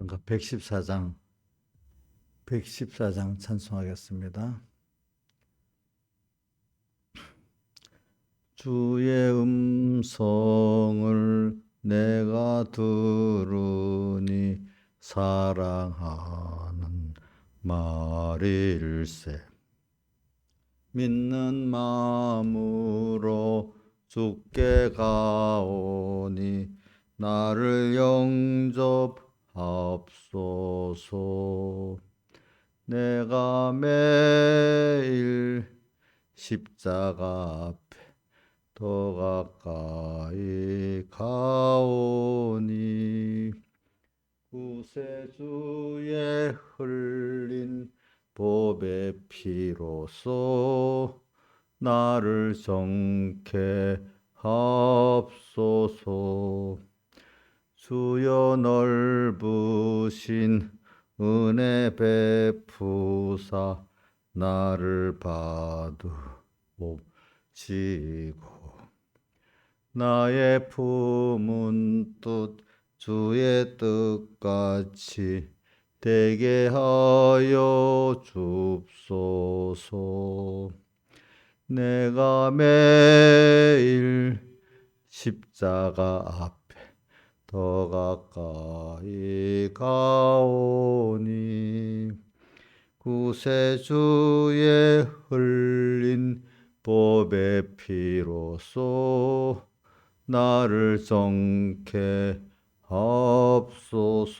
그러니까 114장 찬송하겠습니다. 주의 음성을 내가 들으니 사랑하는 말일세. 믿는 마음으로 주께 가오니 나를 영접합소서. 내가 매일 십자가 앞에 더 가까이 가오니 구세주의 흘린 보배 피로써 나를 정케 하옵소서. 주여 넓으신 은혜 베푸사 나를 받으옵시고 나의 품은 뜻 주의 뜻같이 되게 하여 줍소서. 내가 매일 십자가 앞에 더 가까이 가오니 구세주의 흘린 보배 피로써 나를 정케 하옵소서.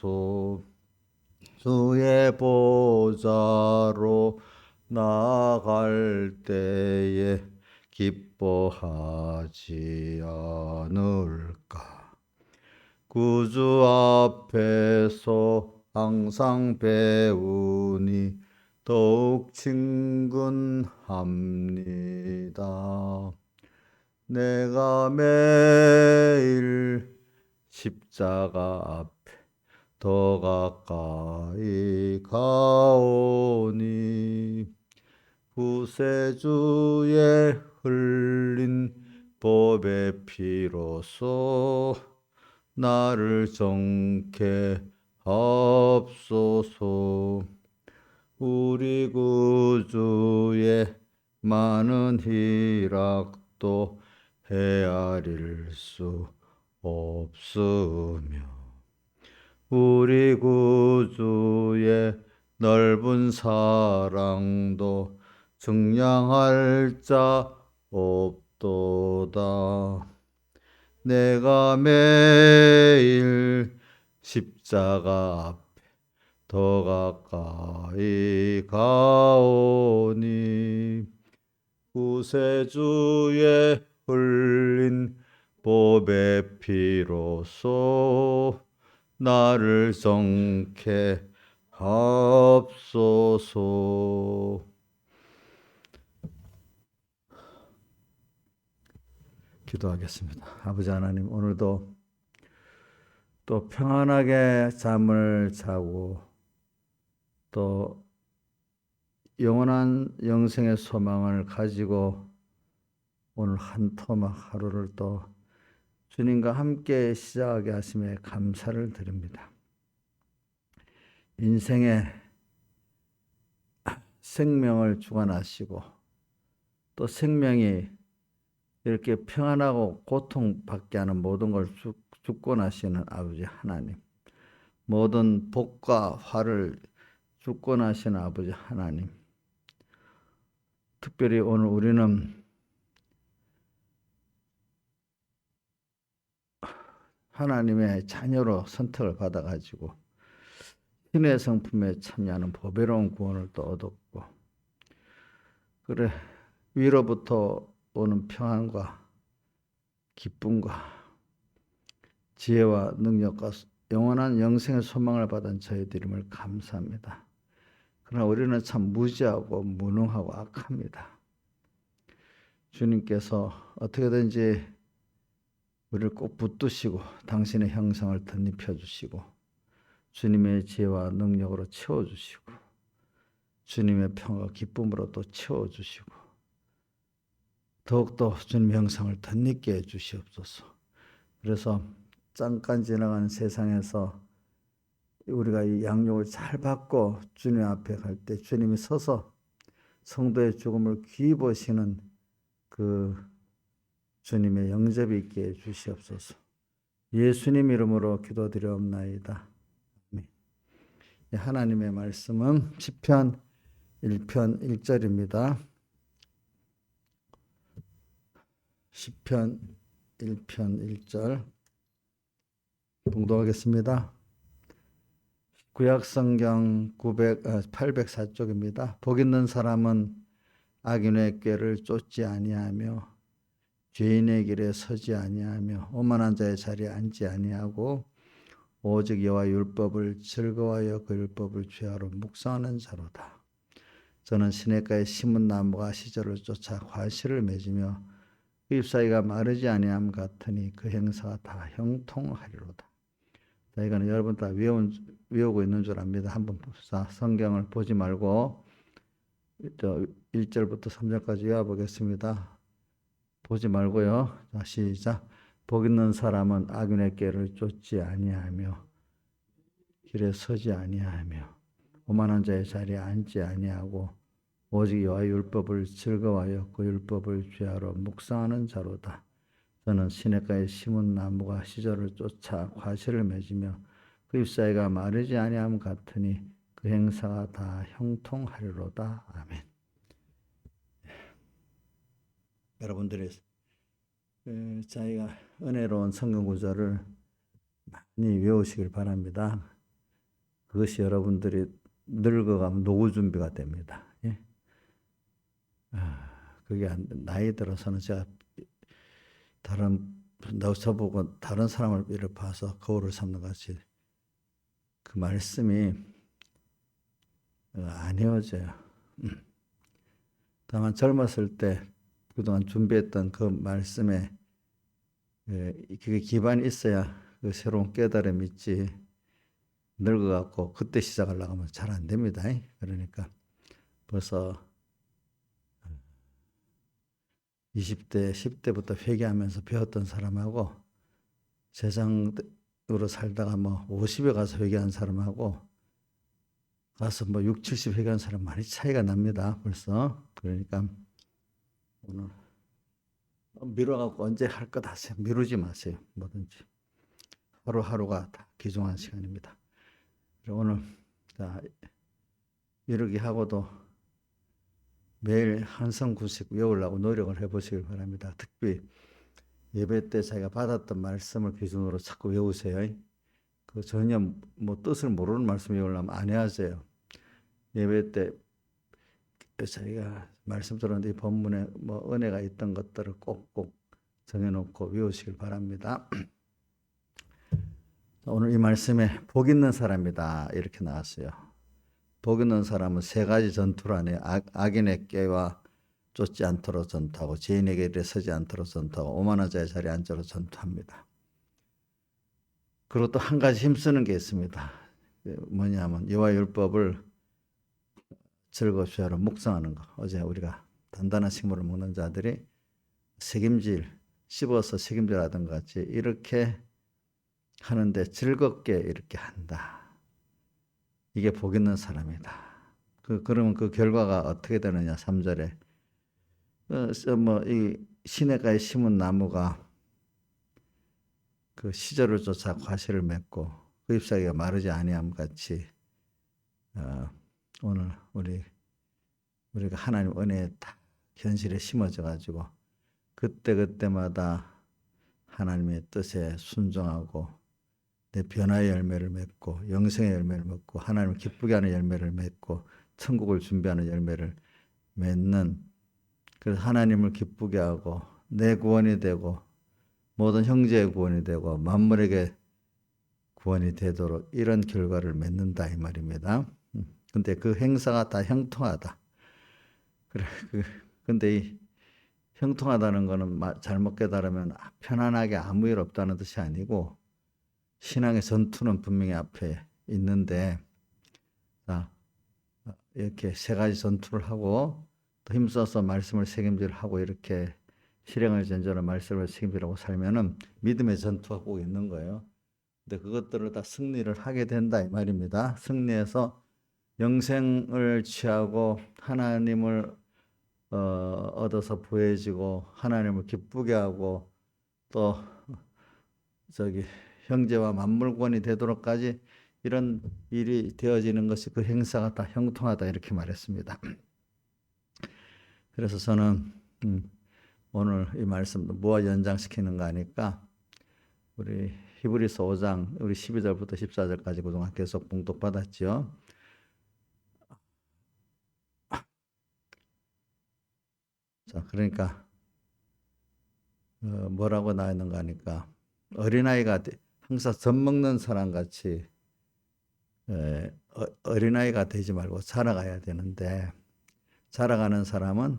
주의 보좌로 나아갈 때에 기뻐하지 않을까. 구주 앞에서 항상 배우니 더욱 친근합니다. 내가 매일 십자가 앞에 더 가까이 가오니 구세주의 흘린 보배 피로써 나를 정케 하옵소서. 우리 구주의 많은 희락도 헤아릴 수 없으며 우리 구주의 넓은 사랑도 증량할 자 없도다. 내가 매일 십자가 앞에 더 가까이 가오니 구세주의 흘린 보배 피로써 나를 정케 하옵소서. 기도하겠습니다. 아버지 하나님, 오늘도 또 평안하게 잠을 자고 또 영원한 영생의 소망을 가지고 오늘 한 토막 하루를 또 주님과 함께 시작하게 하심에 감사를 드립니다. 인생의 생명을 주관하시고 또 생명이 이렇게 평안하고 고통받게 하는 모든 걸 주권하시는 아버지 하나님, 모든 복과 화를 주권하시는 아버지 하나님, 특별히 오늘 우리는 하나님의 자녀로 선택을 받아가지고 신의 성품에 참여하는 보배로운 구원을 또 얻었고, 그래 위로부터 오는 평안과 기쁨과 지혜와 능력과 영원한 영생의 소망을 받은 저희들임을 감사합니다. 그러나 우리는 참 무지하고 무능하고 악합니다. 주님께서 어떻게든지 우리를 꼭 붙드시고 당신의 형상을 덧입혀 주시고 주님의 지혜와 능력으로 채워주시고 주님의 평화와 기쁨으로 또 채워주시고 더욱더 주님의 형상을 덧입게 해주시옵소서. 그래서 잠깐 지나가는 세상에서 우리가 이 양육을 잘 받고 주님 앞에 갈 때 주님이 서서 성도의 죽음을 귀히 보시는 그 주님의 영접이 있게 해 주시옵소서. 예수님 이름으로 기도드리옵나이다. 아멘. 하나님의 말씀은 시편 1편 1절입니다. 시편 1편 1절 봉독하겠습니다. 구약성경 804쪽입니다. 복 있는 사람은 악인의 꾀를 쫓지 아니하며 죄인의 길에 서지 아니하며 오만한 자의 자리에 앉지 아니하고 오직 여호와 율법을 즐거워하여 그 율법을 죄하러 묵상하는 자로다. 저는 시냇가에 심은 나무가 시절을 쫓아 과실을 맺으며 그 잎사귀가 마르지 아니함 같으니 그 행사가 다 형통하리로다. 자, 이거는 여러분 다 외우고 있는 줄 압니다. 한번 봅시다. 성경을 보지 말고 1절부터 3절까지 외워보겠습니다. 보지 말고요. 자, 시작. 복 있는 사람은 악인의 꾀를 쫓지 아니하며 길에 서지 아니하며 오만한 자의 자리에 앉지 아니하고 오직 여호와의 율법을 즐거워하여 그 율법을 죄하러 묵상하는 자로다. 저는 시냇가에 심은 나무가 시절을 쫓아 과실을 맺으며 그 잎사귀가 마르지 아니함 같으니 그 행사가 다 형통하리로다. 아멘. 여러분들이 자기가 은혜로운 성경 구절을 많이 외우시길 바랍니다. 그것이 여러분들이 늙어가면 노후 준비가 됩니다. 예? 그게 나이 들어서는 제가 저보고 다른 사람을 이렇게 봐서 거울을 삼는 것이 그 말씀이 안 헤어져요. 다만 젊었을 때 그동안 준비했던 그 말씀에 그게 기반이 있어야 그 새로운 깨달음이 있지 늙어갖고 그때 시작하려고 하면 잘 안 됩니다. 그러니까 벌써 20대, 10대부터 회개하면서 배웠던 사람하고 세상으로 살다가 뭐 50에 가서 회개한 사람하고 가서 뭐 6, 70 회개한 사람 많이 차이가 납니다. 벌써. 그러니까 오늘 미뤄갖고 언제 할 것 하세요. 미루지 마세요. 뭐든지. 하루하루가 다 귀중한 시간입니다. 오늘 이러기 하고도 매일 한성구식 외우려고 노력을 해보시길 바랍니다. 특히 예배 때 자기가 받았던 말씀을 기준으로 자꾸 외우세요. 그 전혀 뭐 뜻을 모르는 말씀 외우려면 안 해야죠. 예배 때 자기가 말씀 들었는데 이 본문에 뭐 은혜가 있던 것들을 꼭꼭 정해놓고 외우시길 바랍니다. 오늘 이 말씀에 복 있는 사람이다 이렇게 나왔어요. 복 있는 사람은 세 가지 전투를 하네요. 악인의 꾀와 쫓지 않도록 전투하고 죄인에게 일에 서지 않도록 전투하고 오만한 자의 자리에 앉도록 전투합니다. 그리고 또 한 가지 힘쓰는 게 있습니다. 뭐냐면 여호와 율법을 즐겁이 하러 묵상하는 거. 어제 우리가 단단한 식물을 먹는 자들이 씹어서 책임질 것 같이 이렇게 하는데 즐겁게 이렇게 한다. 이게 복 있는 사람이다. 그러면 그 결과가 어떻게 되느냐? 3절에 이 시냇가에 심은 나무가 그 시절을 쫓아 과실을 맺고 그 잎사귀가 마르지 아니함 같이 오늘 우리가 하나님 은혜에 다 현실에 심어져 가지고 그때마다 하나님의 뜻에 순종하고 내 변화의 열매를 맺고 영생의 열매를 맺고 하나님을 기쁘게 하는 열매를 맺고 천국을 준비하는 열매를 맺는, 그래서 하나님을 기쁘게 하고 내 구원이 되고 모든 형제의 구원이 되고 만물에게 구원이 되도록 이런 결과를 맺는다 이 말입니다. 근데 그 행사가 다 형통하다. 그래. 근데 이 형통하다는 거는 잘못 깨달으면 편안하게 아무 일 없다는 뜻이 아니고 신앙의 전투는 분명히 앞에 있는데 이렇게 세 가지 전투를 하고 또 힘써서 말씀을 책임질하고 이렇게 실행을 전제로 말씀을 책임지라고 살면은 믿음의 전투가 꼭 있는 거예요. 근데 그것들을 다 승리를 하게 된다 이 말입니다. 승리해서 영생을 취하고 하나님을 얻어서 부해지고 하나님을 기쁘게 하고 또 저기 형제와 만물권이 되도록까지 이런 일이 되어지는 것이 그 행사가 다 형통하다 이렇게 말했습니다. 그래서 저는 오늘 이 말씀도 뭐가 연장시키는가 하니까 우리 히브리서 5장 우리 12절부터 14절까지 그동안 계속 봉독받았죠. 자, 그러니까 뭐라고 나와 있는가 하니까 어린아이가 항상 젖 먹는 사람 같이 어린아이가 되지 말고 자라가야 되는데 자라가는 사람은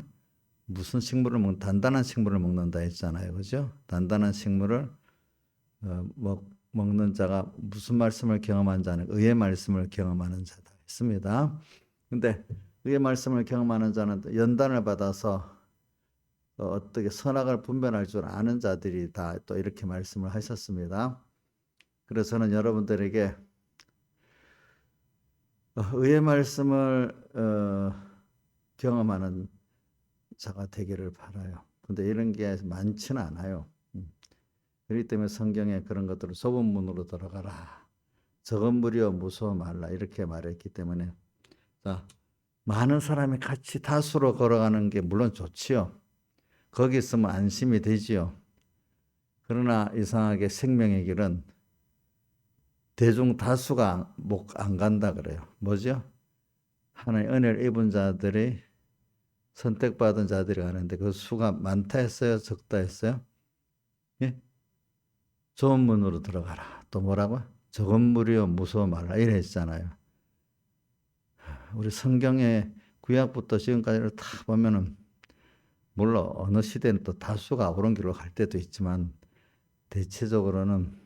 무슨 식물을 단단한 식물을 먹는다 했잖아요. 그죠? 단단한 식물을 먹는 자가 무슨 말씀을 경험한 자는 의의 말씀을 경험하는 자다 했습니다. 근데 의의 말씀을 경험하는 자는 연단을 받아서 어떻게 선악을 분별할 줄 아는 자들이 다 또 이렇게 말씀을 하셨습니다. 그래서 저는 여러분들에게 의의 말씀을 경험하는 자가 되기를 바라요. 근데 이런 게 많지는 않아요. 그렇기 때문에 성경에 그런 것들을 좁은 문으로 들어가라. 적은 무리여 무서워 말라. 이렇게 말했기 때문에 자, 많은 사람이 같이 다수로 걸어가는 게 물론 좋지요. 거기 있으면 안심이 되지요. 그러나 이상하게 생명의 길은 대중 다수가 안 간다 그래요. 뭐죠? 하나님 은혜를 입은 자들이 선택받은 자들이 가는데 그 수가 많다 했어요? 적다 했어요? 예? 좋은 문으로 들어가라. 또 뭐라고? 적은 무리여 무서워 말라. 이래 했잖아요. 우리 성경의 구약부터 지금까지를 다 보면은 물론 어느 시대는 또 다수가 옳은 길로 갈 때도 있지만 대체적으로는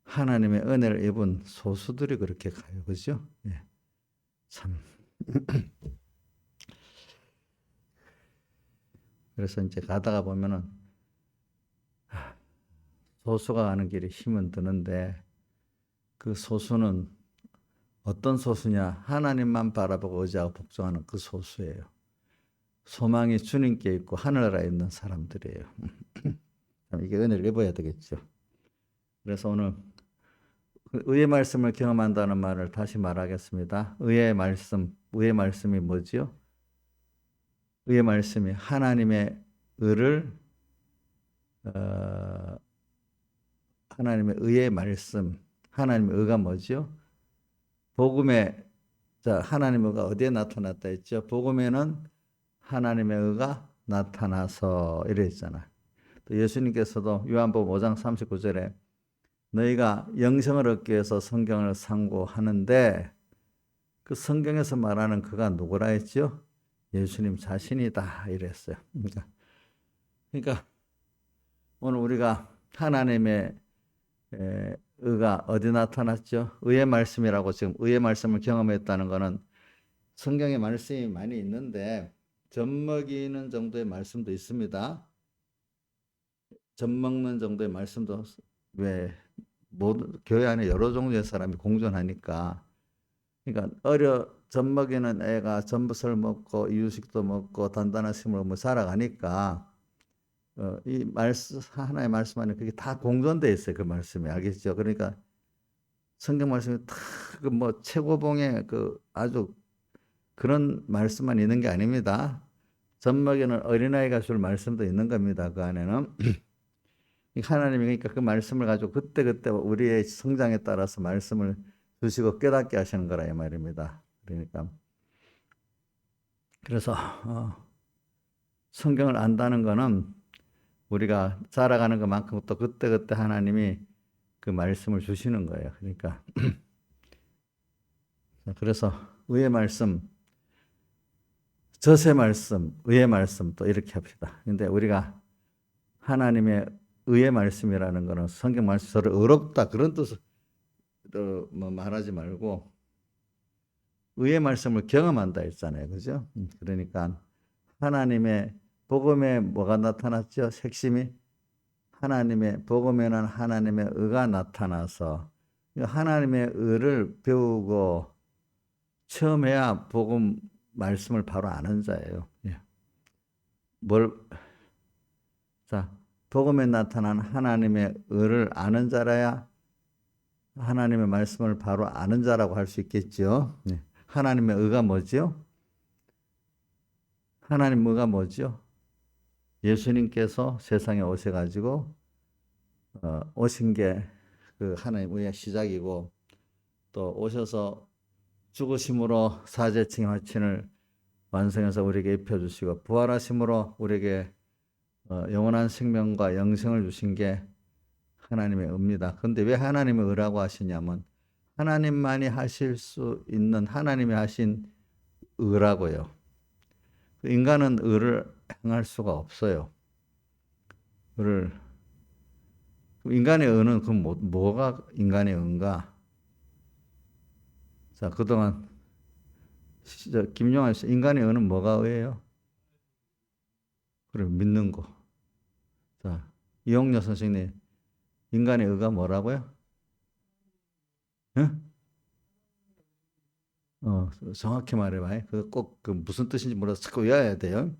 하나님의 은혜를 입은 소수들이 그렇게 가요. 그죠? 예. 참. 그래서 이제 가다가 보면은 소수가 가는 길에 힘은 드는데 그 소수는 어떤 소수냐? 하나님만 바라보고 의지하고 복종하는 그 소수예요. 소망이 주님께 있고 하늘나라에 있는 사람들이에요. 이게 은혜를 입어야 되겠죠. 그래서 오늘 의의 말씀을 경험한다는 말을 다시 말하겠습니다. 의의 말씀이 뭐지요? 의의 말씀이 하나님의 의를 하나님의 의의 말씀, 하나님의 의가 뭐지요? 복음에 자 하나님의 의가 어디에 나타났다 했죠? 복음에는 하나님의 의가 나타나서 이랬잖아요. 또 예수님께서도 요한복음 5장 39절에 너희가 영생을 얻기 위해서 성경을 상고하는데 그 성경에서 말하는 그가 누구라 했죠? 예수님 자신이다 이랬어요. 그러니까 오늘 우리가 하나님의 의가 어디 나타났죠? 의의 말씀이라고 지금 의의 말씀을 경험했다는 것은 성경에 말씀이 많이 있는데 젖먹이는 정도의 말씀도 있습니다. 젖먹는 정도의 말씀도 왜 모든 교회 안에 여러 종류의 사람이 공존하니까 그러니까 젖먹이는 애가 전부설 먹고 이유식도 먹고 단단한 식물을 먹고 자라가니까 이 말씀 하나의 말씀 안에 그게 다 공존돼 있어요. 그 말씀이 알겠죠? 그러니까 성경 말씀이 다 그 뭐 최고봉의 그 아주 그런 말씀만 있는 게 아닙니다. 젖먹이는 어린아이가 줄 말씀도 있는 겁니다. 그 안에는 하나님이 그러니까 그 말씀을 가지고 그때그때 우리의 성장에 따라서 말씀을 주시고 깨닫게 하시는 거라 이 말입니다. 그러니까 그래서 성경을 안다는 거는 우리가 자라가는 것만큼 또 그때그때 하나님이 그 말씀을 주시는 거예요. 그러니까 그래서 의의 말씀, 젖의 말씀, 의의 말씀 또 이렇게 합시다. 근데 우리가 하나님의 의의 말씀이라는 것은 성경 말씀 서로 어렵다 그런 뜻으로 뭐 말하지 말고 의의 말씀을 경험한다 했잖아요. 그죠? 그러니까 하나님의 복음에 뭐가 나타났죠? 핵심이 하나님의 복음에는 하나님의 의가 나타나서 하나님의 의를 배우고 처음 해야 복음 말씀을 바로 아는 자예요. 예. 자, 복음에 나타난 하나님의 의를 아는 자라야 하나님의 말씀을 바로 아는 자라고 할 수 있겠죠. 예. 하나님의 의가 뭐지요? 하나님 의가 뭐죠? 예수님께서 세상에 오셔가지고 오신 게 그 하나님 의의 시작이고, 또 오셔서 죽으심으로 사죄칭 화친을 완성해서 우리에게 입혀주시고 부활하심으로 우리에게 영원한 생명과 영생을 주신 게 하나님의 의입니다. 그런데 왜 하나님의 의라고 하시냐면 하나님만이 하실 수 있는 하나님이 하신 의라고요. 인간은 의를 행할 수가 없어요. 인간의 의는 그럼 뭐가 인간의 의인가? 자, 그동안 김용환 씨, 인간의 의는 뭐가 의예요? 그래, 믿는 거. 자, 이용녀 선생님, 인간의 의가 뭐라고요? 응? 정확히 말해봐요. 꼭 무슨 뜻인지 몰라서 자꾸 외워야 돼요.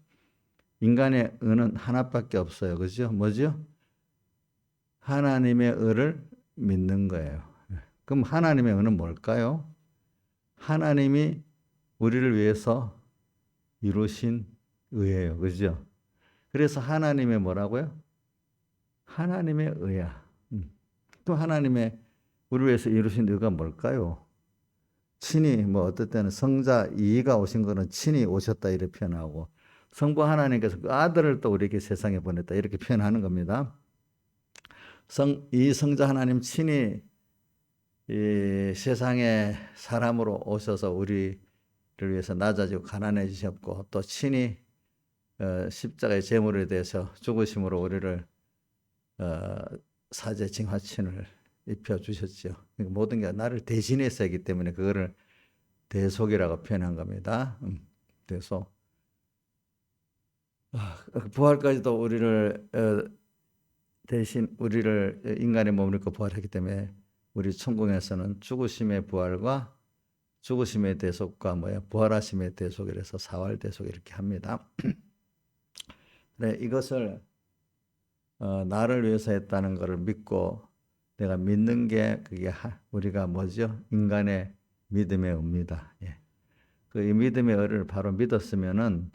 인간의 의는 하나밖에 없어요. 그죠? 뭐죠? 하나님의 의를 믿는 거예요. 그럼 하나님의 의는 뭘까요? 하나님이 우리를 위해서 이루신 의예요. 그죠? 그래서 하나님의 뭐라고요? 하나님의 의야. 또 하나님의 우리를 위해서 이루신 의가 뭘까요? 친히 어떨 때는 성자 이가 오신 거는 친히 오셨다 이렇게 표현하고, 성부 하나님께서 그 아들을 또 우리에게 세상에 보냈다 이렇게 표현하는 겁니다. 이 성자 하나님 친히 이 세상에 사람으로 오셔서 우리를 위해서 낮아지고 가난해지셨고, 또 친히 십자가의 제물에 대해서 죽으심으로 우리를 사죄 징화친을 입혀주셨죠. 모든 게 나를 대신해서 했기 때문에 그거를 대속이라고 표현한 겁니다. 대속. 부활까지도 우리를 대신 우리를 인간의 몸을 입고 부활했기 때문에 우리 천국에서는 죽으심의 부활과 죽으심의 대속과 부활하심의 대속이라서 사활대속 이렇게 합니다. 네, 이것을 나를 위해서 했다는 것을 믿고 내가 믿는 게 그게 우리가 뭐죠? 인간의 믿음의 의입니다. 예. 이 믿음의 의를 바로 믿었으면은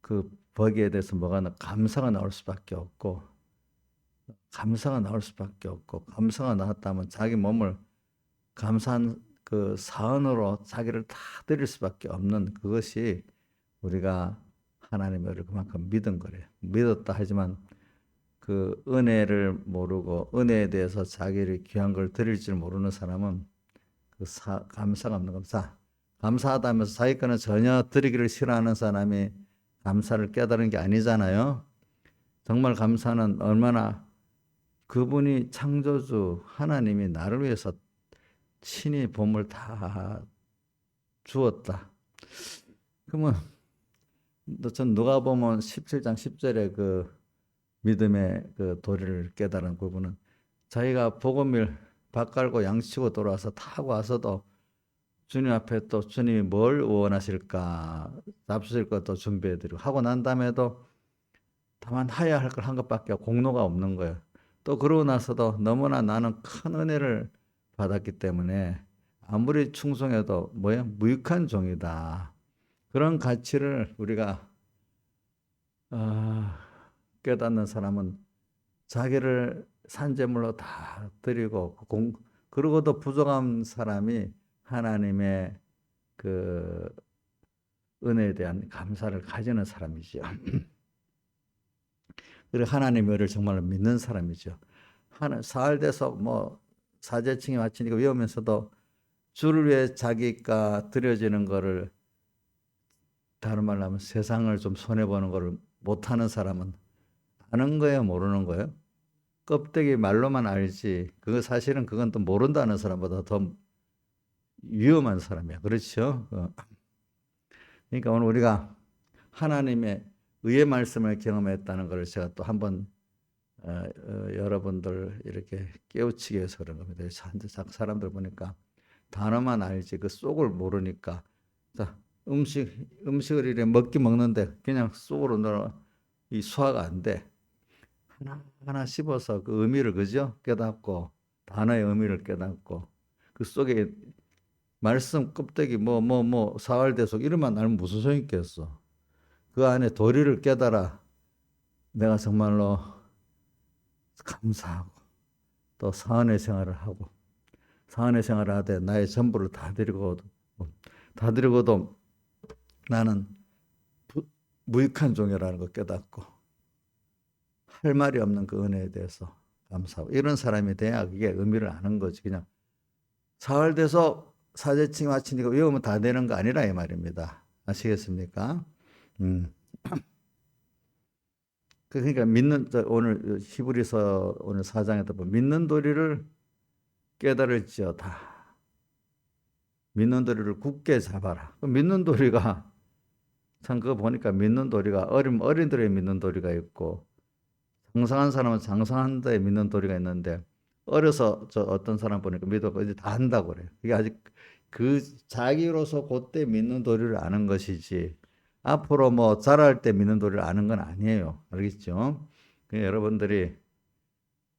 그 거기에 대해서 감사가 나올 수밖에 없고, 감사가 나왔다면 자기 몸을 감사한 그 사은으로 자기를 다 드릴 수밖에 없는 그것이 우리가 하나님의 의를 그만큼 믿은 거래요. 믿었다 하지만 그 은혜를 모르고 은혜에 대해서 자기를 귀한 걸 드릴 줄 모르는 사람은 감사가 없는 겁니다. 감사하다면서 자기 거는 전혀 드리기를 싫어하는 사람이 감사를 깨달은 게 아니잖아요. 정말 감사는 얼마나 그분이 창조주 하나님이 나를 위해서 친히 몸을 다 주었다. 그러면 전 누가복음 17장 10절에 그 믿음의 그 도리를 깨달은 부분은 자기가 복음을 밭갈고 양치고 돌아와서 타고 와서도 주님 앞에 또 주님이 뭘 원하실까 잡수실 것도 준비해드리고 하고 난 다음에도 다만 해야 할 걸 한 것밖에 공로가 없는 거예요. 또 그러고 나서도 너무나 나는 큰 은혜를 받았기 때문에 아무리 충성해도 무익한 종이다. 그런 가치를 우리가 깨닫는 사람은 자기를 산재물로 다 드리고 그러고도 부족한 사람이 하나님의 그 은혜에 대한 감사를 가지는 사람이죠. 그리고 하나님의 의를 정말로 믿는 사람이죠. 사흘돼서 사제층에 바치니까 외우면서도 주를 위해 자기가 드려지는 거를, 다른 말로 하면 세상을 좀 손해보는 거를 못하는 사람은 아는 거예요, 모르는 거예요? 껍데기 말로만 알지 사실은 그건 또 모른다는 사람보다 더 위험한 사람이야. 그렇죠? 그러니까 오늘 우리가 하나님의 의의 말씀을 경험했다는 것을 제가 또 한번 여러분들 이렇게 깨우치기 위해서 그런 겁니다. 사람들 보니까 단어만 알지 그 속을 모르니까. 자, 음식을 이렇게 먹는데 그냥 속으로 넣어 이 소화가 안 돼. 하나 씹어서 그 의미를 그죠? 깨닫고 단어의 의미를 깨닫고 그 속에 말씀 껍데기 사활대속 이름만 알면 무슨 소용 있겠어. 그 안에 도리를 깨달아 내가 정말로 감사하고 또 사은의 생활을 하고 사은의 생활을 하되 나의 전부를 다 드리고도 나는 무익한 종이라는 걸 깨닫고 할 말이 없는 그 은혜에 대해서 감사하고 이런 사람이 돼야 그게 의미를 아는 거지. 그냥 사흘돼서 사제칭 마치니까 외우면 다 되는 거 아니라 이 말입니다. 아시겠습니까? 그러니까 오늘 히브리서 오늘 4장에도 보면 믿는 도리를 깨달을지어다. 믿는 도리를 굳게 잡아라. 믿는 도리가 참 그거 보니까 믿는 도리가 어린들의 믿는 도리가 있고 장성한 사람은 장성한 데에 믿는 도리가 있는데 어려서 어떤 사람 보니까 믿어도 이제 다 한다고 그래요. 그게 아직 그 자기로서 그때 믿는 도리를 아는 것이지 앞으로 뭐 자랄 때 믿는 도리를 아는 건 아니에요. 알겠죠? 여러분들이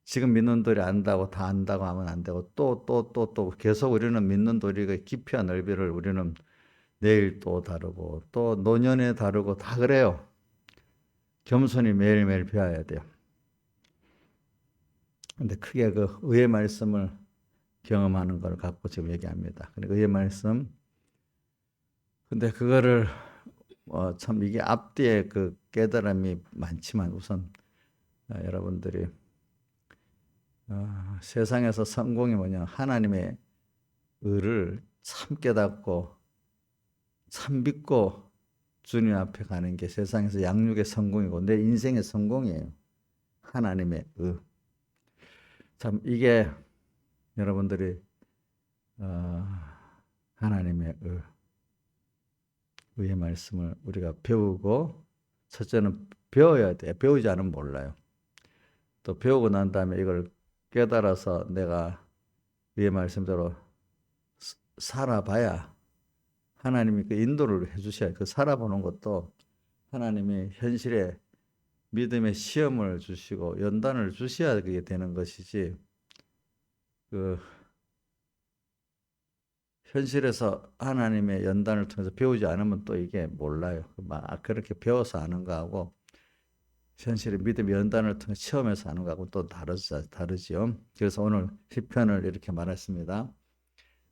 지금 믿는 도리 안다고 다 안다고 하면 안 되고 또 계속 우리는 믿는 도리가 깊이와 넓이를 우리는 내일 또 다르고 또 노년에 다르고 다 그래요. 겸손히 매일매일 배워야 돼요. 근데 크게 그 의의 말씀을 경험하는 걸 갖고 지금 얘기합니다. 그러니까 의의 말씀. 근데 그거를 참 이게 앞뒤에 그 깨달음이 많지만 우선 여러분들이 세상에서 성공이 뭐냐 하나님의 의를 참 깨닫고 참 믿고 주님 앞에 가는 게 세상에서 양육의 성공이고 내 인생의 성공이에요. 하나님의 의. 참 이게 여러분들이 하나님의 의의 말씀을 우리가 배우고 첫째는 배워야 돼. 배우지 않으면 몰라요. 또 배우고 난 다음에 이걸 깨달아서 내가 의의 말씀대로 살아봐야 하나님이 그 인도를 해주셔야 그 살아보는 것도 하나님이 현실에 믿음의 시험을 주시고 연단을 주셔야 그게 되는 것이지 그 현실에서 하나님의 연단을 통해서 배우지 않으면 또 이게 몰라요. 막 그렇게 배워서 아는 거하고 현실의 믿음의 연단을 통해 체험해서 하는 거하고 또 다르지요. 그래서 오늘 시편을 이렇게 말했습니다.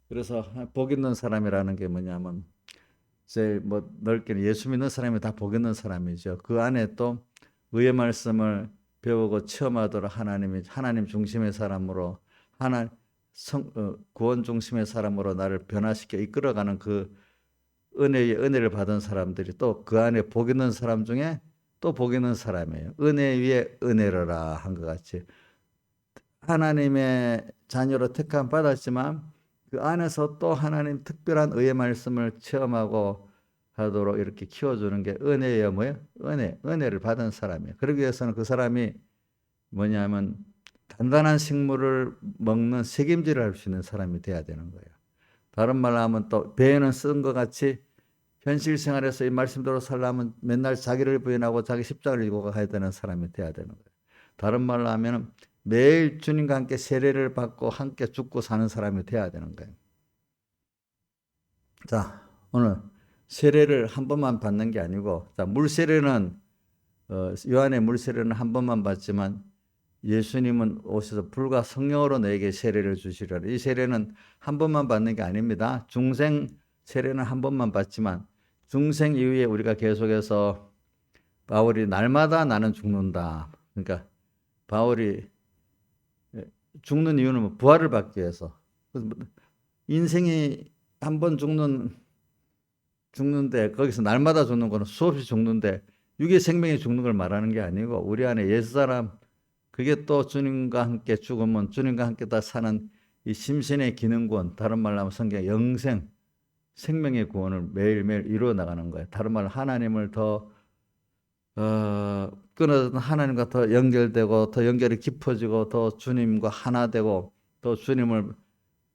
그래서 복 있는 사람이라는 게 뭐냐면 제일 넓게는 예수 믿는 사람이 다 복 있는 사람이죠. 그 안에 또 의의 말씀을 배우고 체험하도록 하나님 중심의 사람으로 구원 중심의 사람으로 나를 변화시켜 이끌어가는 그 은혜를 받은 사람들이 또 그 안에 복 있는 사람 중에 또 복 있는 사람이에요. 은혜 위에 은혜로라 한 것 같이 하나님의 자녀로 택함 받았지만 그 안에서 또 하나님 특별한 의의 말씀을 체험하고 하도록 이렇게 키워주는 게 은혜예요. 뭐예요? 은혜를 받은 사람이에요. 그러기 위해서는 그 사람이 뭐냐면 단단한 식물을 먹는 책임질을 할 수 있는 사람이 돼야 되는 거예요. 다른 말로 하면 또 배에는 쓴 것 같이 현실 생활에서 이 말씀대로 살려면 맨날 자기를 부인하고 자기 십자가를 지고 가야 되는 사람이 돼야 되는 거예요. 다른 말로 하면 매일 주님과 함께 세례를 받고 함께 죽고 사는 사람이 돼야 되는 거예요. 자, 오늘 세례를 한 번만 받는 게 아니고 물세례는 요한의 물세례는 한 번만 받지만 예수님은 오셔서 불과 성령으로 너에게 세례를 주시리라. 이 세례는 한 번만 받는 게 아닙니다. 중생 세례는 한 번만 받지만 중생 이후에 우리가 계속해서 바울이 날마다 나는 죽는다. 그러니까 바울이 죽는 이유는 부활을 받기 위해서. 인생이 한 번 죽는데 거기서 날마다 죽는 거는 수없이 죽는데 육의 생명이 죽는 걸 말하는 게 아니고 우리 안에 옛사람 그게 또 주님과 함께 죽으면 주님과 함께 다 사는 이 심신의 기능구원, 다른 말로 하면 성경 영생, 생명의 구원을 매일매일 이루어 나가는 거예요. 다른 말로 하나님을 더 끊어졌던 하나님과 더 연결되고 더 연결이 깊어지고 더 주님과 하나 되고 더 주님을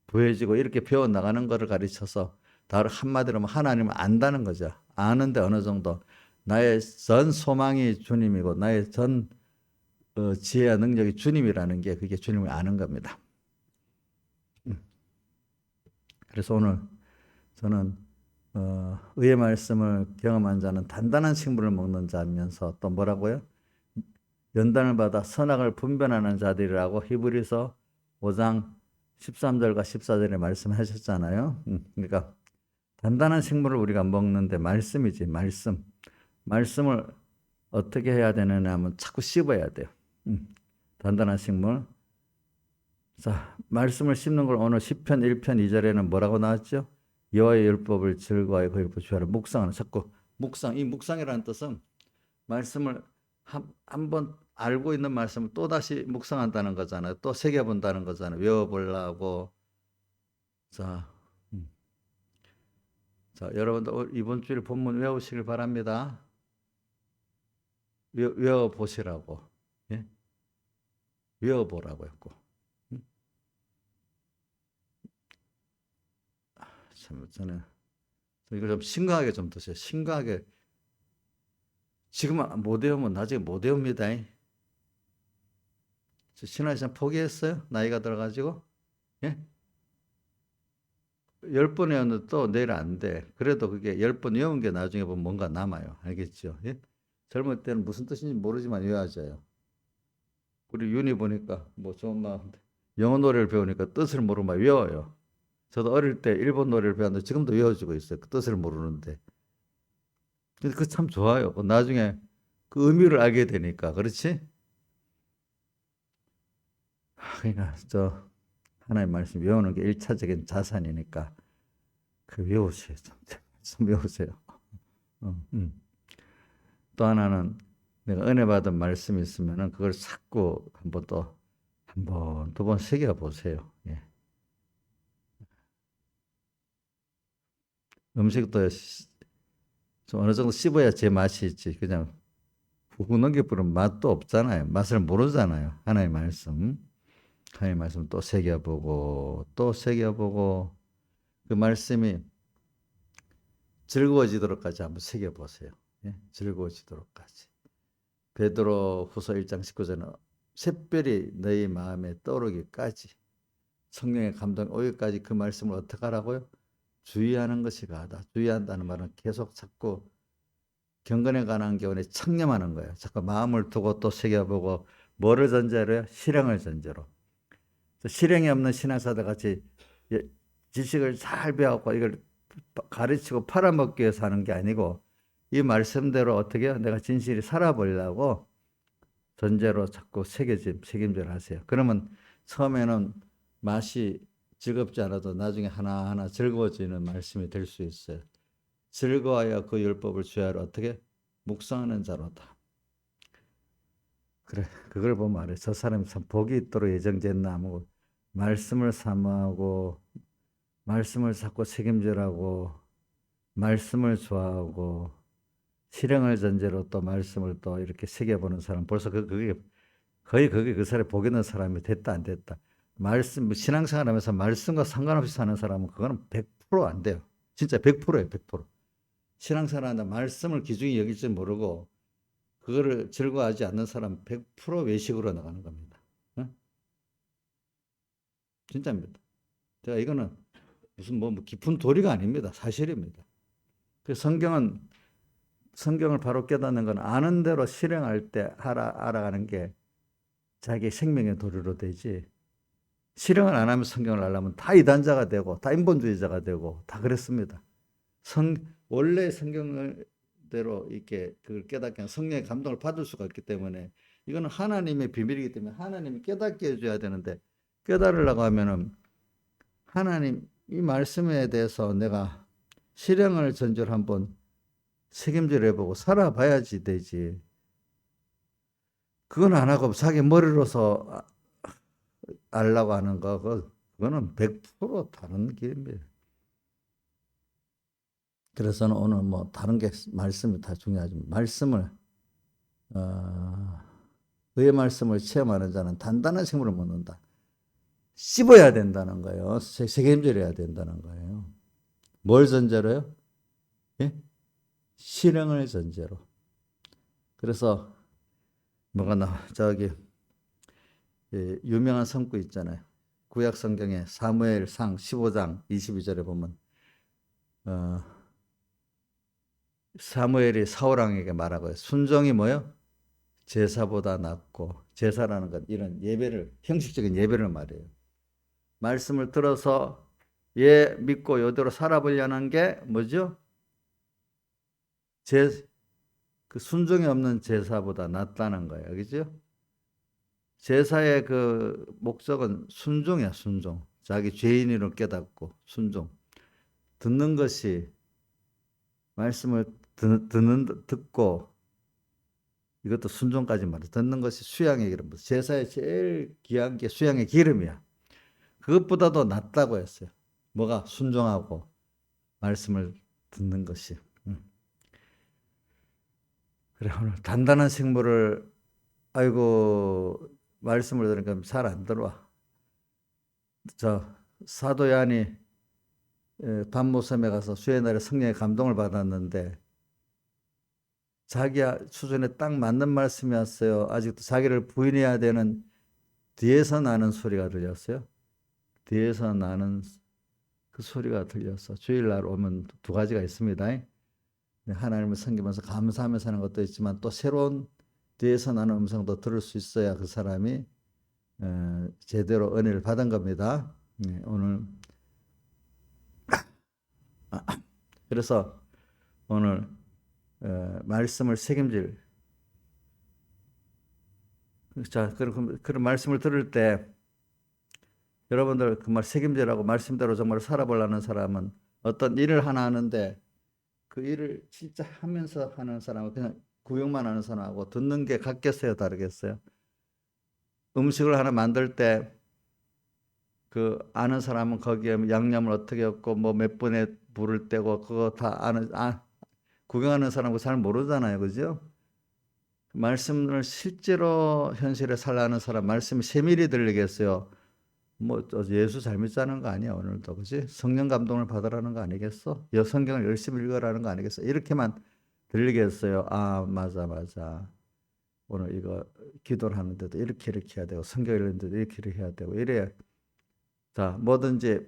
부해지고 이렇게 배워 나가는 것을 가르쳐서 다른 한마디로 하면 하나님을 안다는 거죠. 아는데 어느 정도 나의 전 소망이 주님이고 나의 전 지혜와 능력이 주님이라는 게 그게 주님을 아는 겁니다. 그래서 오늘 저는 의의 말씀을 경험한 자는 단단한 식물을 먹는 자면서 또 뭐라고요? 연단을 받아 선악을 분별하는 자들이라고 히브리서 5장 13절과 14절에 말씀하셨잖아요. 그러니까 단단한 식물을 우리가 먹는데 말씀이지, 말씀. 말씀을 어떻게 해야 되느냐 하면 자꾸 씹어야 돼요. 단단한 식물. 자, 말씀을 씹는 걸 오늘 시편 1편 2절에는 뭐라고 나왔죠? 여호와의 율법을 즐거워하여 그 율법 주하라. 묵상하는, 자꾸 묵상. 이 묵상이라는 뜻은 말씀을 한번 알고 있는 말씀을 또 다시 묵상한다는 거잖아요. 또 새겨본다는 거잖아요. 외워보려고. 자, 자, 여러분들 이번 주일 본문 외우시길 바랍니다. 외워보시라고. 예? 외워보라고 했고. 참, 저는 이거 좀 심각하게 좀 드세요. 심각하게. 지금 못 외우면 나중에 못 외웁니다. 신앙시험 포기했어요? 나이가 들어가지고? 예? 10번 외웠는데 또 내일 안 돼. 그래도 그게 10번 외운 게 나중에 보면 뭔가 남아요. 알겠죠? 예? 젊을 때는 무슨 뜻인지 모르지만 외워져요. 우리 윤희 보니까 뭐 좋은 마음인데 영어 노래를 배우니까 뜻을 모르면 막 외워요. 저도 어릴 때 일본 노래를 배웠는데 지금도 외워지고 있어요. 그 뜻을 모르는데. 근데 그거 참 좋아요. 나중에 그 의미를 알게 되니까. 그렇지? 그러니까 저 하나님 말씀 외우는 게 1차적인 자산이니까 그 외우세요. 좀 외우세요. 또 하나는 내가 은혜 받은 말씀이 있으면은 그걸 자꾸 한번 또 한 번, 두 번 새겨 보세요. 예. 음식도 좀 어느 정도 씹어야 제 맛이 있지. 그냥 훅 넘겨버리면 맛도 없잖아요. 맛을 모르잖아요. 하나님 말씀. 하나님 말씀 또 새겨보고 또 새겨보고 그 말씀이 즐거워지도록까지 한번 새겨보세요. 예? 즐거워지도록까지. 베드로 후서 1장 19절은 샛별이 너희 마음에 떠오르기까지 성령의 감동 오기까지 그 말씀을 어떻게 하라고요? 주의하는 것이 가하다. 주의한다는 말은 계속 자꾸 경건에 관한 교훈에 청렴하는 거예요. 자꾸 마음을 두고 또 새겨보고 뭐를 전제로요? 실행을 전제로. 실행이 없는 신앙사들 같이 지식을 잘 배워갖고 이걸 가르치고 팔아먹기 위해서 하는 게 아니고 이 말씀대로 어떻게 해요? 내가 진실이 살아보려고 전제로 자꾸 책임질 하세요. 그러면 처음에는 맛이 즐겁지 않아도 나중에 하나하나 즐거워지는 말씀이 될 수 있어요. 즐거워야 그 율법을 주야로 어떻게 묵상하는 자로다. 그래, 그걸 보면 알아요. 저 사람이 참 복이 있도록 예정됐나 하고 말씀을 사모하고 말씀을 자꾸 책임지라고 말씀을 좋아하고 실행을 전제로 또 말씀을 또 이렇게 새겨보는 사람 벌써 그게 거의 그 사람이 복 있는 사람이 됐다 안 됐다. 말씀 신앙생활하면서 말씀과 상관없이 사는 사람은 그거는 100%안 돼요. 진짜 100%예요. 100%. 신앙생활하는데 말씀을 귀중히 여길지 모르고 그거를 즐거워하지 않는 사람 100% 외식으로 나가는 겁니다. 응? 진짜입니다. 제가 이거는 무슨 뭐 깊은 도리가 아닙니다. 사실입니다. 그 성경을 바로 깨닫는 건 아는 대로 실행할 때 알아가는 게 자기 생명의 도리로 되지. 실행을 안 하면 성경을 알려면 다 이단자가 되고 다 인본주의자가 되고 다 그랬습니다. 원래 성경대로 이렇게 그걸 깨닫게 하면 성령의 감동을 받을 수가 없기 때문에 이거는 하나님의 비밀이기 때문에 하나님이 깨닫게 해줘야 되는데 깨달으려고 하면은 하나님 이 말씀에 대해서 내가 실행을 전제로 한번 책임질 해보고 살아봐야지 되지. 그건 안 하고 자기 머리로서 알라고 하는 거 그거는 100% 다른 길입니다. 그래서는 오늘 뭐 다른 게 말씀이 다 중요하지만 말씀을 그의 말씀을 체험하는 자는 단단한 생물을 먹는다. 씹어야 된다는 거예요. 책임져야 된다는 거예요. 뭘 전제로요? 예? 실행을 전제로. 그래서 뭐가 저기 유명한 성구 있잖아요. 구약 성경에 사무엘상 15장 22절에 보면 사무엘이 사울왕에게 말하고요. 순종이 뭐요? 제사보다 낫고, 제사라는 건 이런 예배를, 형식적인 예배를 말해요. 말씀을 들어서 믿고 이대로 살아보려는 게 뭐죠? 그 순종이 없는 제사보다 낫다는 거예요. 그죠? 제사의 그 목적은 순종이야, 순종. 자기 죄인으로 깨닫고 순종. 듣는 것이 말씀을 듣고 이것도 순종까지 말해. 듣는 것이 수양의 기름. 제사의 제일 귀한 게 수양의 기름이야. 그것보다도 낫다고 했어요. 뭐가? 순종하고 말씀을 듣는 것이. 그래, 오늘 단단한 식물을, 아이고, 말씀을 들으니까 잘 안 들어와. 사도 요한이 밤모섬에 가서 수요일 날에 성령의 감동을 받았는데 자기 수준에 딱 맞는 말씀이었어요. 아직도 자기를 부인해야 되는 뒤에서 나는 소리가 들렸어요. 뒤에서 나는 그 소리가 들렸어. 주일날 오면 두 가지가 있습니다. 하나님을 섬기면서 감사하면서 하는 것도 있지만 또 새로운 뒤에서 나는 음성도 들을 수 있어야 그 사람이 제대로 은혜를 받은 겁니다. 오늘 그래서 오늘 말씀을 책임질, 자, 그런 말씀을 들을 때 여러분들 그 말 책임지라고 말씀대로 정말 살아보려는 사람은 어떤 일을 하나 하는데 그 일을 진짜 하면서 하는 사람은 그냥 구역만 하는 사람하고 듣는 게 같겠어요, 다르겠어요? 음식을 하나 만들 때 그 아는 사람은 거기에 양념을 어떻게 했고 뭐 몇 분에 불을 떼고 그거 다 구경하는 사람은 잘 모르잖아요, 그죠? 말씀을 실제로 현실에 살라는 사람 말씀이 세밀히 들리겠어요. 뭐 예수 잘 믿자는 거 아니야 오늘도, 그지? 성령 감동을 받으라는 거 아니겠어? 성경을 열심히 읽으라는 거 아니겠어? 이렇게만 들리겠어요. 아, 맞아. 오늘 이거 기도를 하는데도 이렇게 해야 되고 성경 읽는데도 이렇게 해야 되고 이래야. 자, 뭐든지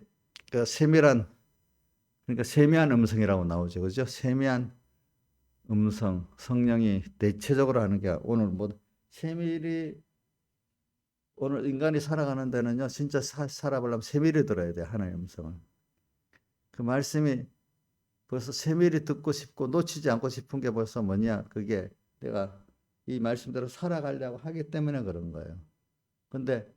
그 세밀한, 그러니까 세미한 음성이라고 나오죠, 그죠? 세미한 음성, 성령이 대체적으로 하는 게 오늘 뭐 세밀히, 오늘 인간이 살아가는 데는요, 진짜 살아보려면 세밀히 들어야 돼요, 하나님의 음성을. 그 말씀이 벌써 세밀히 듣고 싶고 놓치지 않고 싶은 게 벌써 뭐냐? 그게 내가 이 말씀대로 살아가려고 하기 때문에 그런 거예요. 근데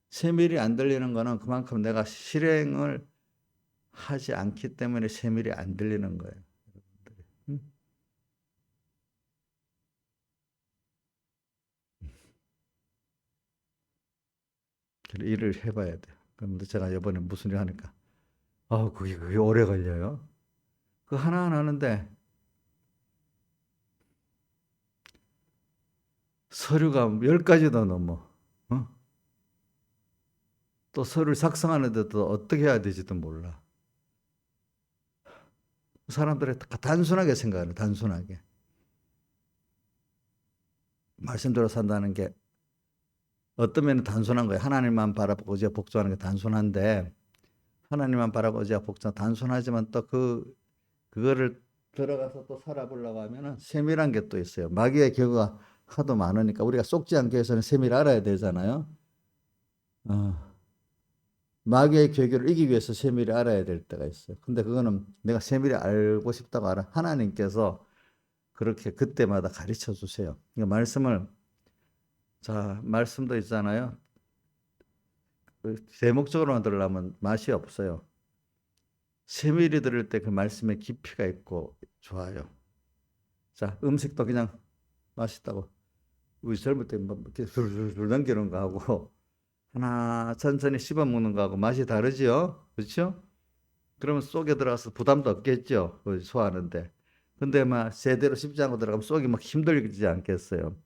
세밀히 안 들리는 거는 그만큼 내가 실행을 하지 않기 때문에 세밀히 안 들리는 거예요. 응? 일을 해봐야 돼요. 그럼 제가 이번에 무슨 일 하니까 그게 오래 걸려요. 그 하나하나 하는데 서류가 10가지도 넘어. 또 서류를 작성하는데도 어떻게 해야 될지도 몰라. 사람들이 단순하게 생각해요. 단순하게. 말씀대로 산다는 게 어떤 면은 단순한 거예요. 하나님만 바라보고 의지하고 복종하는 게 단순한데, 하나님만 바라보고 의지하고 복종 단순하지만 또 그거를 들어가서 또 살아보려고 하면은 세밀한 게 또 있어요. 마귀의 기회가 하도 많으니까 우리가 속지 않기 위해서는 세밀히 알아야 되잖아요. 마귀의 괴계를 이기기 위해서 세밀히 알아야 될 때가 있어요. 근데 그거는 내가 세밀히 알고 싶다고 알아. 하나님께서 그렇게 그때마다 가르쳐 주세요. 그러니까 말씀도 있잖아요. 제목적으로만 들으려면 맛이 없어요. 세밀히 들을 때 그 말씀의 깊이가 있고 좋아요. 자, 음식도 그냥 맛있다고 우리 젊을 때 뭐 이렇게 줄줄 넘기는 거하고 하나 천천히 씹어 먹는 거하고 맛이 다르지요, 그렇죠? 그러면 속에 들어가서 부담도 없겠죠, 소화하는데. 근데 막 제대로 씹지 않고 들어가면 속이 막 힘들지 않겠어요?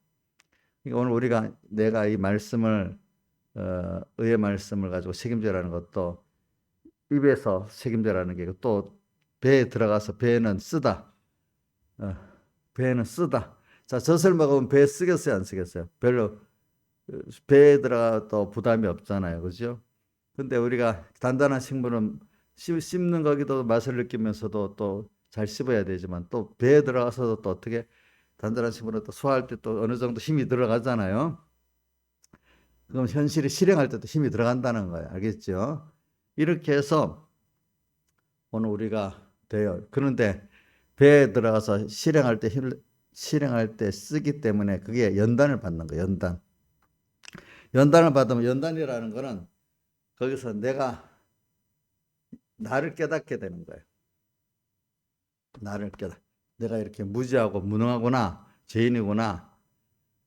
그러니까 오늘 우리가 내가 이 말씀을 의의 말씀을 가지고 책임져라는 것도 입에서 책임져라는 게 또 배에 들어가서 배는 쓰다. 배는 쓰다. 자, 젖을 먹으면 배에 쓰겠어요, 안 쓰겠어요? 별로 배에 들어가도 부담이 없잖아요, 그죠? 근데 우리가 단단한 식물은 씹는 거기도 맛을 느끼면서도 또 잘 씹어야 되지만 또 배에 들어가서도 또 어떻게 단단한 식물은 또 소화할 때 또 어느 정도 힘이 들어가잖아요. 그럼 현실에 실행할 때도 힘이 들어간다는 거예요. 알겠죠? 이렇게 해서 오늘 우리가 돼요. 그런데 배에 들어가서 실행할 때 쓰기 때문에 그게 연단을 받는 거예요. 연단. 연단을 받으면 연단이라는 거는 거기서 내가 나를 깨닫게 되는 거예요. 나를 깨닫. 내가 이렇게 무지하고 무능하구나. 죄인이구나.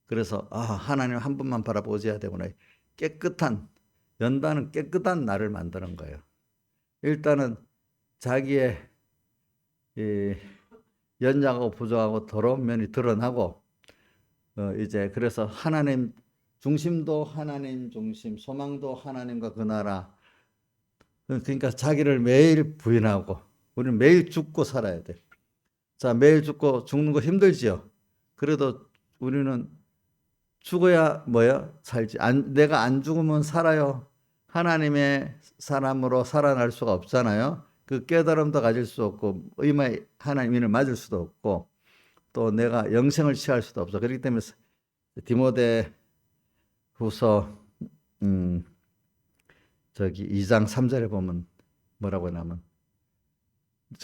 그래서 하나님 한 분만 바라보셔야 되구나. 깨끗한 연단은 깨끗한 나를 만드는 거예요. 일단은 자기의 이 연약하고 부족하고 더러운 면이 드러나고 이제 그래서 하나님 중심도 하나님 중심, 소망도 하나님과 그 나라. 그러니까 자기를 매일 부인하고 우리는 매일 죽고 살아야 돼. 자, 매일 죽고 죽는 거 힘들지요. 그래도 우리는 죽어야 뭐야? 살지. 내가 안 죽으면 살아요. 하나님의 사람으로 살아날 수가 없잖아요. 그 깨달음도 가질 수 없고 의의 하나님을 맞을 수도 없고 또 내가 영생을 취할 수도 없어. 그렇기 때문에 디모데 후서 2장 3절에 보면 뭐라고 하냐면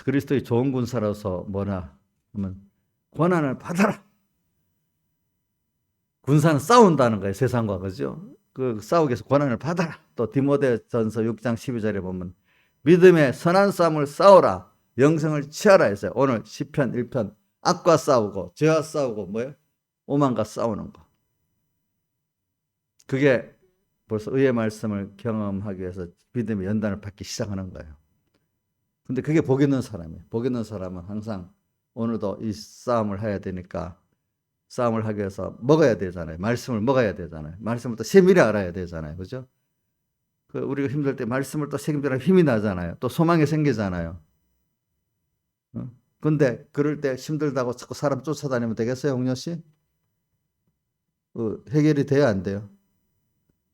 그리스도의 좋은 군사로서 뭐라 하면 권한을 받아라. 군사는 싸운다는 거예요. 세상과. 그죠? 그 싸우기 위해서 권한을 받아라. 또 디모데전서 6장 12절에 보면 믿음의 선한 싸움을 싸워라. 영생을 취하라 했어요. 오늘 시편 1편 악과 싸우고 죄와 싸우고 뭐예요? 오만과 싸우는 거. 그게 벌써 의의 말씀을 경험하기 위해서 믿음의 연단을 받기 시작하는 거예요. 근데 그게 복 있는 사람이에요. 복 있는 사람은 항상 오늘도 이 싸움을 해야 되니까 싸움을 하기 위해서 먹어야 되잖아요. 말씀을 먹어야 되잖아요. 말씀을 또 세밀히 알아야 되잖아요. 그죠? 우리가 힘들 때 말씀을 또 책임지라 힘이 나잖아요. 또 소망이 생기잖아요. 근데 그럴 때 힘들다고 자꾸 사람 쫓아다니면 되겠어요, 홍여 씨? 해결이 돼야 안 돼요?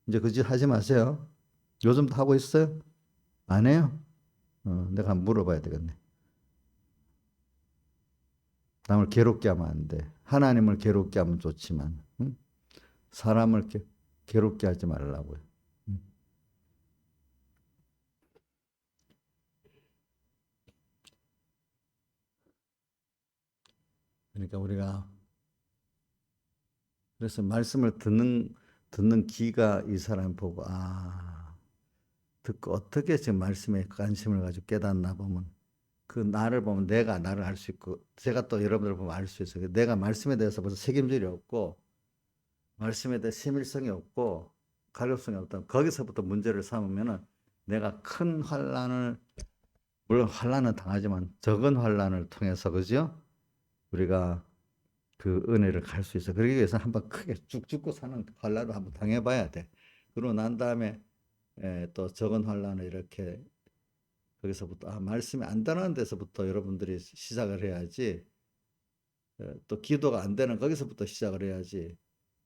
이제 그 짓 하지 마세요. 요즘도 하고 있어요? 안 해요? 내가 한번 물어봐야 되겠네. 남을 괴롭게 하면 안 돼. 하나님을 괴롭게 하면 좋지만 사람을 괴롭게 하지 말라고요. 그러니까 우리가 그래서 말씀을 듣는 귀가 이 사람 보고 듣고 어떻게 지금 말씀에 관심을 가지고 깨닫나 보면 그 나를 보면 내가 나를 알 수 있고 제가 또 여러분들 보면 알 수 있어요. 내가 말씀에 대해서 벌써 책임질이 없고 말씀에 대해 세밀성이 없고 가격성이 없다. 거기서부터 문제를 삼으면은 내가 큰 환란을 물론 환란은 당하지만 적은 환란을 통해서 그죠? 우리가 그 은혜를 갈 수 있어. 그러기 위해서 한번 크게 쭉 죽고 사는 환란을 한번 당해봐야 돼. 그러고 난 다음에 또 적은 환란을 이렇게 거기서부터 말씀이 안 되는 데서부터 여러분들이 시작을 해야지. 또 기도가 안 되는 거기서부터 시작을 해야지.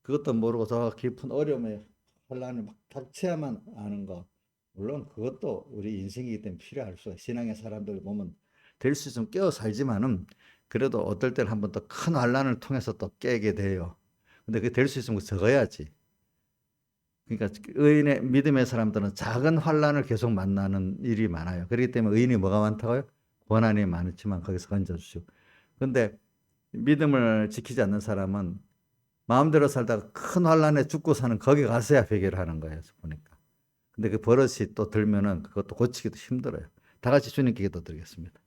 그것도 모르고 저 깊은 어려움에 혼란을 막 닥쳐야만 아는 거. 물론 그것도 우리 인생이기 때문에 필요할 수가. 신앙의 사람들 보면 될 수 있으면 깨어 살지만은 그래도 어떨 때는 한번 더 큰 환란을 통해서 또 깨게 돼요. 근데 그게 될 수 있으면 적어야지. 그러니까 의인의 믿음의 사람들은 작은 환란을 계속 만나는 일이 많아요. 그렇기 때문에 의인이 뭐가 많다고요? 고난이 많지만 거기서 건져주시고. 근데 믿음을 지키지 않는 사람은 마음대로 살다가 큰 환란에 죽고 사는 거기 가서야 회개를 하는 거예요. 보니까. 근데 그 버릇이 또 들면은 그것도 고치기도 힘들어요. 다 같이 주님께 기도드리겠습니다.